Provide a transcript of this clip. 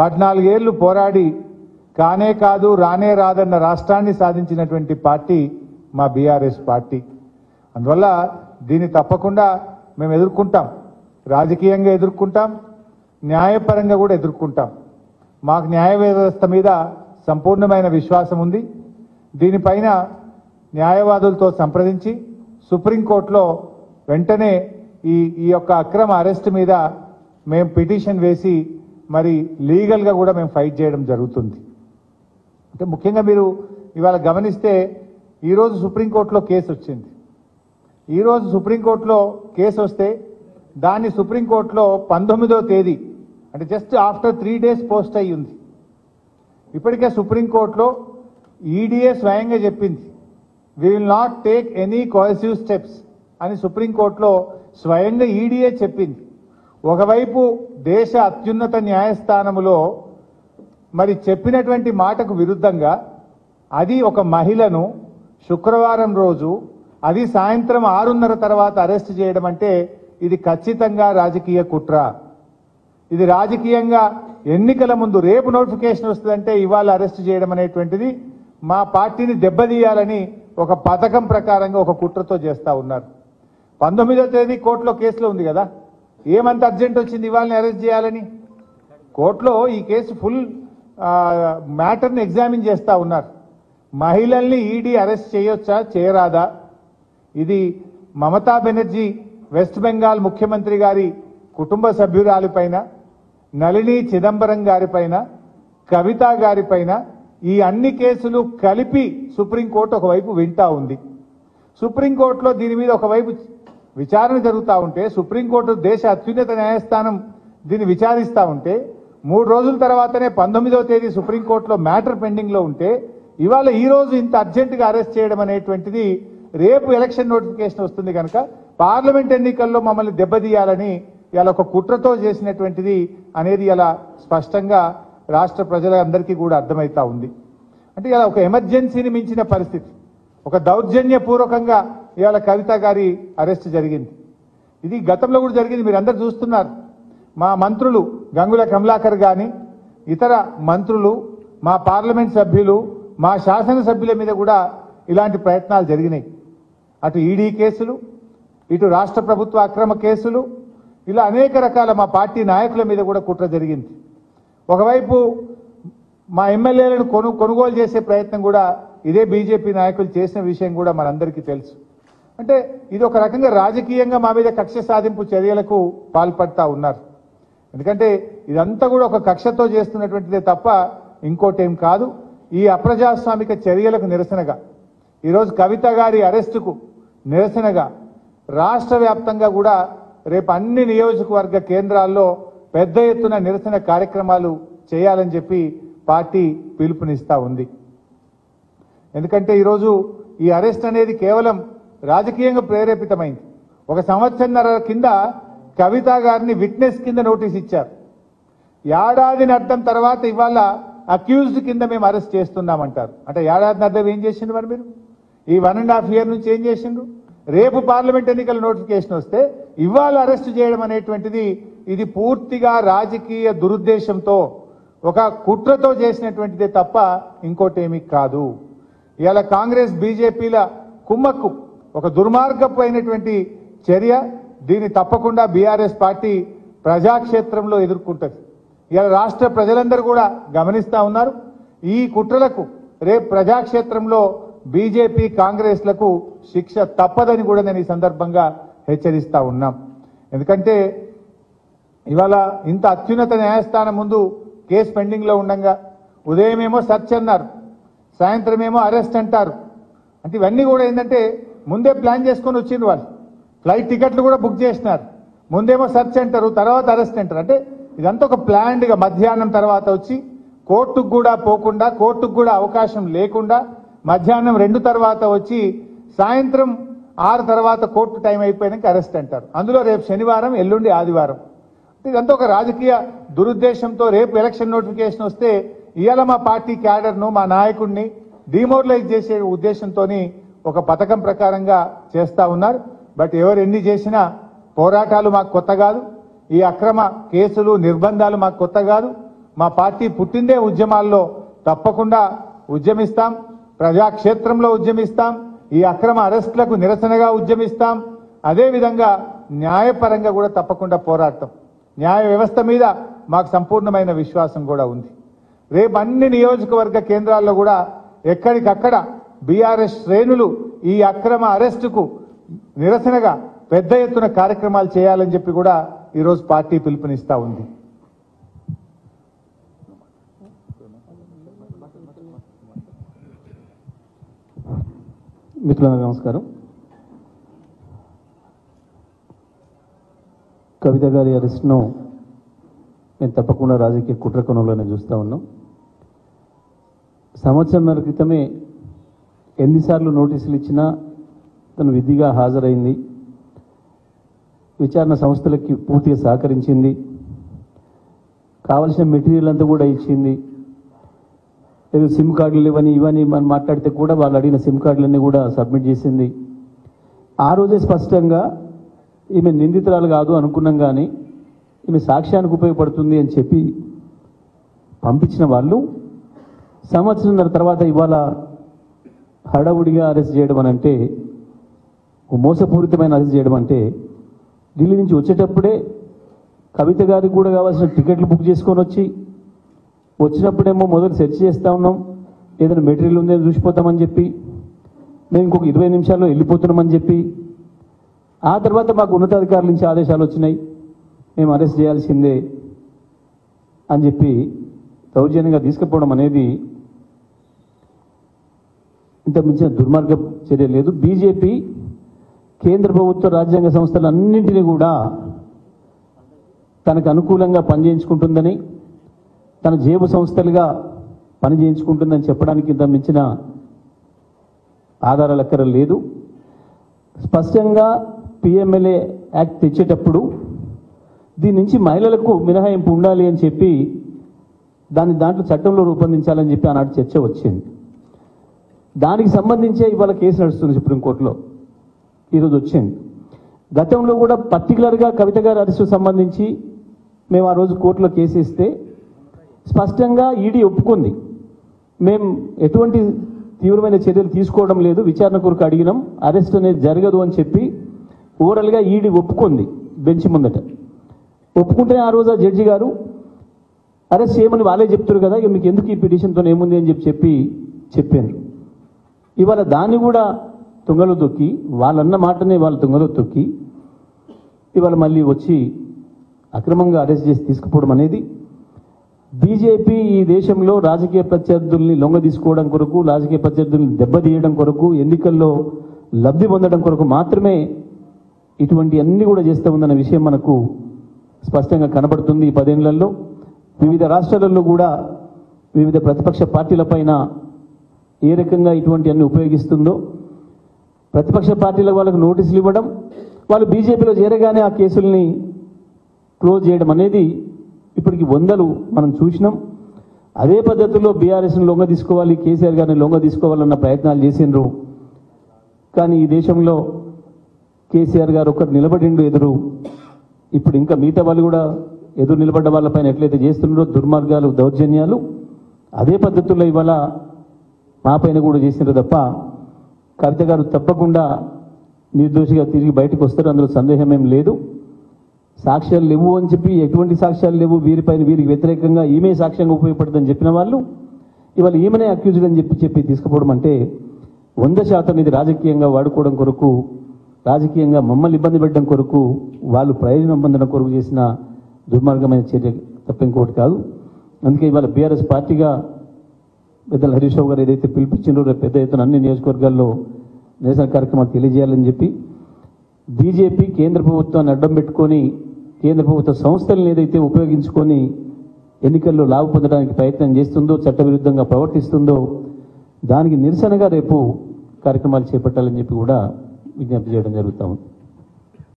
14 ఏళ్లు పోరాడి కానే కాదు రానే రాదన్న రాష్ట్రాన్ని సాధించినటువంటి పార్టీ మా బీఆర్ఎస్ పార్టీ. అందువల్ల దీన్ని తప్పకుండా మేము ఎదుర్కొంటాం, రాజకీయంగా ఎదుర్కొంటాం, న్యాయపరంగా కూడా ఎదుర్కొంటాం. మాకు న్యాయ వ్యవస్థ మీద సంపూర్ణమైన విశ్వాసం ఉంది. దీనిపైన న్యాయవాదులతో సంప్రదించి సుప్రీంకోర్టులో వెంటనే ఈ యొక్క అక్రమ అరెస్ట్ మీద మేము పిటిషన్ వేసి మరి లీగల్గా కూడా మేము ఫైట్ చేయడం జరుగుతుంది. అంటే ముఖ్యంగా మీరు ఇవాళ గమనిస్తే ఈరోజు సుప్రీంకోర్టులో కేసు వచ్చింది. ఈరోజు సుప్రీంకోర్టులో కేసు వస్తే దాన్ని సుప్రీంకోర్టులో 19వ తేదీ అంటే జస్ట్ ఆఫ్టర్ 3 days పోస్ట్ అయ్యి ఉంది. ఇప్పటికే సుప్రీంకోర్టులో ఈడీఏ స్వయంగా చెప్పింది, we will not take any coercive steps అని సుప్రీంకోర్టులో స్వయంగా ఈడీఏ చెప్పింది. ఒకవైపు దేశ అత్యున్నత న్యాయస్థానములో మరి చెప్పినటువంటి మాటకు విరుద్ధంగా అది ఒక మహిళను శుక్రవారం రోజు అది సాయంత్రం 6:30 తర్వాత అరెస్ట్ చేయడం అంటే ఇది ఖచ్చితంగా రాజకీయ కుట్ర. ఇది రాజకీయంగా ఎన్నికల ముందు రేపు నోటిఫికేషన్ వస్తుందంటే ఇవాళ అరెస్ట్ చేయడం అనేటువంటిది మా పార్టీని దెబ్బతీయాలని ఒక పథకం ప్రకారంగా ఒక కుట్రతో చేస్తా ఉన్నారు. 19వ తేదీ కోర్టులో కేసులో ఉంది కదా, ఏమంత అర్జెంట్ వచ్చింది ఇవాళని అరెస్ట్ చేయాలని? కోర్టులో ఈ కేసు ఫుల్ మ్యాటర్ని ఎగ్జామిన్ చేస్తా ఉన్నారు. మహిళల్ని ఈడీ అరెస్ట్ చేయొచ్చా చేయరాదా? ఇది మమతా బెనర్జీ వెస్ట్ బెంగాల్ ముఖ్యమంత్రి గారి కుటుంబ సభ్యురాలిపైన, నళిని చిదంబరం గారిపైన, కవిత గారిపైన ఈ అన్ని కేసులు కలిపి సుప్రీంకోర్టు ఒకవైపు వింటా ఉంది. సుప్రీంకోర్టులో దీని మీద ఒకవైపు విచారణ జరుగుతూ ఉంటే, సుప్రీంకోర్టు దేశ అత్యున్నత న్యాయస్థానం దీన్ని విచారిస్తూ ఉంటే 3 రోజుల తర్వాతనే 19వ తేదీ సుప్రీంకోర్టులో మ్యాటర్ పెండింగ్ లో ఉంటే ఇవాళ ఈ రోజు ఇంత అర్జెంటుగా అరెస్ట్ చేయడం అనేటువంటిది రేపు ఎలక్షన్ నోటిఫికేషన్ వస్తుంది కనుక పార్లమెంట్ ఎన్నికల్లో మమ్మల్ని దెబ్బతీయాలని ఇలా ఒక కుట్రతో చేసినటువంటిది అనేది ఇలా స్పష్టంగా రాష్ట్ర ప్రజలందరికీ కూడా అర్థమవుతా ఉంది. అంటే ఇలా ఒక ఎమర్జెన్సీని మించిన పరిస్థితి, ఒక దౌర్జన్యపూర్వకంగా ఇవాళ కవిత గారి అరెస్ట్ జరిగింది. ఇది గతంలో కూడా జరిగింది, మీరు అందరు చూస్తున్నారు. మా మంత్రులు గంగుల కమలాకర్ గాని ఇతర మంత్రులు, మా పార్లమెంట్ సభ్యులు, మా శాసనసభ్యుల మీద కూడా ఇలాంటి ప్రయత్నాలు జరిగినాయి. అటు ఈడీ కేసులు, ఇటు రాష్ట్ర ప్రభుత్వ అక్రమ కేసులు, ఇలా అనేక రకాల మా పార్టీ నాయకుల మీద కూడా కుట్ర జరిగింది. ఒకవైపు మా ఎమ్మెల్యేలను కొనుగోలు చేసే ప్రయత్నం కూడా ఇదే బీజేపీ నాయకులు చేసిన విషయం కూడా మనందరికీ తెలుసు. అంటే ఇది ఒక రకంగా రాజకీయంగా మా మీద కక్ష సాధింపు చర్యలకు పాల్పడతా ఉన్నారు. ఎందుకంటే ఇదంతా కూడా ఒక కక్షతో చేస్తున్నటువంటిదే తప్ప ఇంకోటేం కాదు. ఈ అప్రజాస్వామిక చర్యలకు నిరసనగా ఈరోజు కవిత గారి అరెస్టుకు నిరసనగా రాష్ట్ర వ్యాప్తంగా కూడా రేపు అన్ని నియోజకవర్గ కేంద్రాల్లో పెద్ద ఎత్తున నిరసన కార్యక్రమాలు చేయాలని చెప్పి పార్టీ పిలుపునిస్తా ఉంది. ఎందుకంటే ఈరోజు ఈ అరెస్ట్ అనేది కేవలం రాజకీయంగా ప్రేరేపితమైంది. 1 సంవత్సరన్నర కింద కవిత గారిని విట్నెస్ కింద నోటీస్ ఇచ్చారు. ఏడాదిని అర్థం తర్వాత ఇవాళ అక్యూజ్డ్ కింద మేము అరెస్ట్ చేస్తున్నామంటారు. అంటే ఏడాదిని అర్థం ఏం చేసిండ్రు మరి మీరు? ఈ 1.5 year నుంచి ఏం చేసిండ్రు? రేపు పార్లమెంట్ ఎన్నికల నోటిఫికేషన్ వస్తే ఇవాళ అరెస్ట్ చేయడం అనేటువంటిది ఇది పూర్తిగా రాజకీయ దురుద్దేశంతో ఒక కుట్రతో చేసినటువంటిదే తప్ప ఇంకోటేమీ కాదు. ఇవాళ కాంగ్రెస్ బీజేపీల కుమ్మక్కు ఒక దుర్మార్గపు అయినటువంటి చర్య. దీన్ని తప్పకుండా బీఆర్ఎస్ పార్టీ ప్రజాక్షేత్రంలో ఎదుర్కొంటుంది. ఇవాళ రాష్ట్ర ప్రజలందరూ కూడా గమనిస్తా ఉన్నారు. ఈ కుట్రలకు రేపు ప్రజాక్షేత్రంలో బీజేపీ కాంగ్రెస్లకు శిక్ష తప్పదని కూడా నేను ఈ సందర్భంగా హెచ్చరిస్తా ఉన్నాం. ఎందుకంటే ఇవాళ ఇంత అత్యున్నత న్యాయస్థానం ముందు కేసు పెండింగ్ లో ఉండగా ఉదయమేమో సర్చ్ అన్నారు, సాయంత్రం ఏమో అరెస్ట్ అంటారు. అంటే ఇవన్నీ కూడా ఏంటంటే ముందే ప్లాన్ చేసుకొని వచ్చిండ్రు. వాళ్ళు ఫ్లైట్ టికెట్లు కూడా బుక్ చేసినారు. ముందేమో సర్చ్ అంటారు, తర్వాత అరెస్ట్ అంటారు. అంటే ఇదంతా ఒక ప్లాన్డ్గా మధ్యాహ్నం తర్వాత వచ్చి కోర్టుకు కూడా పోకుండా, కోర్టుకు కూడా అవకాశం లేకుండా మధ్యాహ్నం 2 తర్వాత వచ్చి సాయంత్రం 6 తర్వాత కోర్టు టైం అయిపోయాక అరెస్ట్ అంటారు. అందులో రేపు శనివారం, ఎల్లుండి ఆదివారం. ఇదంతా ఒక రాజకీయ దురుద్దేశంతో రేపు ఎలక్షన్ నోటిఫికేషన్ వస్తే ఇవాళ మా పార్టీ క్యాడర్ను, మా నాయకుడిని డిమోరలైజ్ చేసే ఉద్దేశంతో ఒక పథకం ప్రకారంగా చేస్తా ఉన్నారు. బట్ ఎవరు ఎన్ని చేసినా పోరాటాలు మాకు కొత్త కాదు. ఈ అక్రమ కేసులు, నిర్బంధాలు మాకు కొత్త కాదు. మా పార్టీ పుట్టిందే ఉద్యమాల్లో, తప్పకుండా ఉద్యమిస్తాం, ప్రజాక్షేత్రంలో ఉద్యమిస్తాం, ఈ అక్రమ అరెస్టులకు నిరసనగా ఉద్యమిస్తాం. అదేవిధంగా న్యాయపరంగా కూడా తప్పకుండా పోరాడతాం. న్యాయ వ్యవస్థ మీద మాకు సంపూర్ణమైన విశ్వాసం కూడా ఉంది. రేపు అన్ని నియోజకవర్గ కేంద్రాల్లో కూడా ఎక్కడికక్కడ బీఆర్ఎస్ శ్రేణులు ఈ అక్రమ అరెస్టుకు నిరసనగా పెద్ద ఎత్తున కార్యక్రమాలు చేయాలని చెప్పి కూడా ఈరోజు పార్టీ పిలుపునిస్తా ఉంది. మిత్రులకు నమస్కారం. కవిత గారి అరెస్ట్ను నేను తప్పకుండా రాజకీయ కుట్ర కోణంలోనే చూస్తూ ఉన్నాం. సంవత్సరంన్నర క్రితమే ఎన్నిసార్లు నోటీసులు ఇచ్చినా తను విధిగా హాజరైంది, విచారణ సంస్థలకి పూర్తిగా సహకరించింది, కావలసిన మెటీరియల్ అంతా కూడా ఇచ్చింది. ఏదో సిమ్ కార్డులు ఇవన్నీ మనం మాట్లాడితే కూడా వాళ్ళు అడిగిన సిమ్ కార్డులన్నీ కూడా సబ్మిట్ చేసింది. ఆ రోజే స్పష్టంగా ఈమె నిందితురాలు కాదు అనుకున్నాం, కానీ ఈమె సాక్ష్యానికి ఉపయోగపడుతుంది అని చెప్పి పంపించిన వాళ్ళు సంవత్సరంన్నర తర్వాత ఇవాళ హడావుడిగా అరెస్ట్ చేయడం అని అంటే, మోసపూరితమైన అరెస్ట్ చేయడం అంటే, ఢిల్లీ నుంచి వచ్చేటప్పుడే కవిత గారికి కూడా కావాల్సిన టికెట్లు బుక్ చేసుకొని వచ్చినప్పుడేమో మొదలు సెర్చ్ చేస్తూ ఉన్నాం, ఏదైనా మెటీరియల్ ఉందని చూసిపోతామని చెప్పి, మేము ఇంకొక 20 నిమిషాల్లో వెళ్ళిపోతున్నామని చెప్పి, ఆ తర్వాత మాకు ఉన్నతాధికారుల నుంచి ఆదేశాలు వచ్చినాయి, మేము అరెస్ట్ చేయాల్సిందే అని చెప్పి దౌర్జన్యంగా తీసుకుపోవడం అనేది ఇంత మించిన దుర్మార్గ చర్య లేదు. బీజేపీ కేంద్ర ప్రభుత్వ రాజ్యాంగ సంస్థలన్నింటినీ కూడా తనకు అనుకూలంగా పనిచేయించుకుంటుందని, తన జేబు సంస్థలుగా పనిచేయించుకుంటుందని చెప్పడానికి ఇంత మించిన ఆధారాలు ఎక్కడ లేదు. స్పష్టంగా పిఎంఎల్ఏ యాక్ట్ తెచ్చేటప్పుడు దీని నుంచి మహిళలకు మినహాయింపు ఉండాలి అని చెప్పి దాంట్లో చట్టంలో రూపొందించాలని చెప్పి ఆనాడు చర్చ వచ్చింది. దానికి సంబంధించే ఇవాళ కేసు నడుస్తుంది సుప్రీంకోర్టులో, ఈరోజు వచ్చింది. గతంలో కూడా పర్టికులర్గా కవిత గారి అరెస్టు సంబంధించి మేము ఆ రోజు కోర్టులో కేసు ఇస్తే స్పష్టంగా ఈడీ ఒప్పుకుంది, మేము ఎటువంటి తీవ్రమైన చర్యలు తీసుకోవడం లేదు, విచారణ కొరకు అడిగినాం, అరెస్ట్ అనేది జరగదు అని చెప్పి ఓవరాల్గా ఈడీ ఒప్పుకుంది బెంచ్ ముందట. ఒప్పుకుంటే ఆ రోజు ఆ జడ్జి గారు అరెస్ట్ చేయమని వాళ్ళే చెప్తారు కదా, ఇక మీకు ఎందుకు ఈ పిటిషన్తో ఏముంది అని చెప్పారు. ఇవాళ దాన్ని కూడా తుంగలో తొక్కి, వాళ్ళన్న మాటనే వాళ్ళు తుంగలో తొక్కి ఇవాళ మళ్ళీ వచ్చి అక్రమంగా అరెస్ట్ చేసి తీసుకుపోవడం అనేది బీజేపీ ఈ దేశంలో రాజకీయ ప్రత్యర్థుల్ని లొంగ తీసుకోవడం కొరకు, రాజకీయ ప్రత్యర్థుల్ని దెబ్బతీయడం కొరకు, ఎన్నికల్లో లబ్ధి పొందడం కొరకు మాత్రమే ఇటువంటి అన్ని కూడా చేస్తూ ఉందన్న విషయం మనకు స్పష్టంగా కనబడుతుంది. ఈ 10 ఏళ్లలో వివిధ రాష్ట్రాలలో కూడా వివిధ ప్రతిపక్ష పార్టీలపైన ఏ రకంగా ఇటువంటి అన్ని ఉపయోగిస్తుందో, ప్రతిపక్ష పార్టీల వాళ్ళకు నోటీసులు ఇవ్వడం, వాళ్ళు బీజేపీలో చేరగానే ఆ కేసుల్ని క్లోజ్ చేయడం అనేది ఇప్పటికి 100లు మనం చూసినాం. అదే పద్ధతిలో బీఆర్ఎస్ని లొంగ తీసుకోవాలి, కేసీఆర్ గారిని లొంగ తీసుకోవాలన్న ప్రయత్నాలు చేసిండ్రు. కానీ ఈ దేశంలో కేసీఆర్ గారు ఒక్కరు నిలబడిండు ఎదురు. ఇప్పుడు ఇంకా మిగతా వాళ్ళు కూడా ఎదురు నిలబడ్డ వాళ్ళపైన ఎట్లయితే చేస్తున్నారో దుర్మార్గాలు, దౌర్జన్యాలు, అదే పద్ధతుల్లో ఇవాళ మా పైన కూడా చేసినారు తప్ప కవిత గారు తప్పకుండా నిర్దోషిగా తిరిగి బయటకు వస్తారు, అందులో సందేహం ఏం లేదు. సాక్ష్యాలు లేవు అని చెప్పి, ఎటువంటి సాక్ష్యాలు లేవు, వీరికి వ్యతిరేకంగా ఈమె సాక్ష్యంగా ఉపయోగపడుతుందని చెప్పిన వాళ్ళు ఇవాళ ఈమెనే అక్యూజ్డ్ అని చెప్పి తీసుకుపోవడం అంటే 100% ఇది రాజకీయంగా వాడుకోవడం కొరకు, రాజకీయంగా మమ్మల్ని ఇబ్బంది పెట్టడం కొరకు, వాళ్ళు ప్రయోజనం పొందడం కొరకు చేసిన దుర్మార్గమైన చర్య తప్ప ఇంకోటి కాదు. అందుకే ఇవాళ బీఆర్ఎస్ పార్టీగా పెద్దల హరీష్ రావు గారు ఏదైతే పిలిపించిందో రేపు పెద్ద ఎత్తున అన్ని నియోజకవర్గాల్లో నిరసన కార్యక్రమాలు తెలియజేయాలని చెప్పి బీజేపీ కేంద్ర ప్రభుత్వాన్ని అడ్డం పెట్టుకొని, కేంద్ర ప్రభుత్వ సంస్థలను ఏదైతే ఉపయోగించుకొని ఎన్నికల్లో లాభ పొందడానికి ప్రయత్నం చేస్తుందో, చట్టవిరుద్ధంగా ప్రవర్తిస్తుందో దానికి నిరసనగా రేపు కార్యక్రమాలు చేపట్టాలని చెప్పి కూడా విజ్ఞప్తి చేయడం జరుగుతూ ఉంది.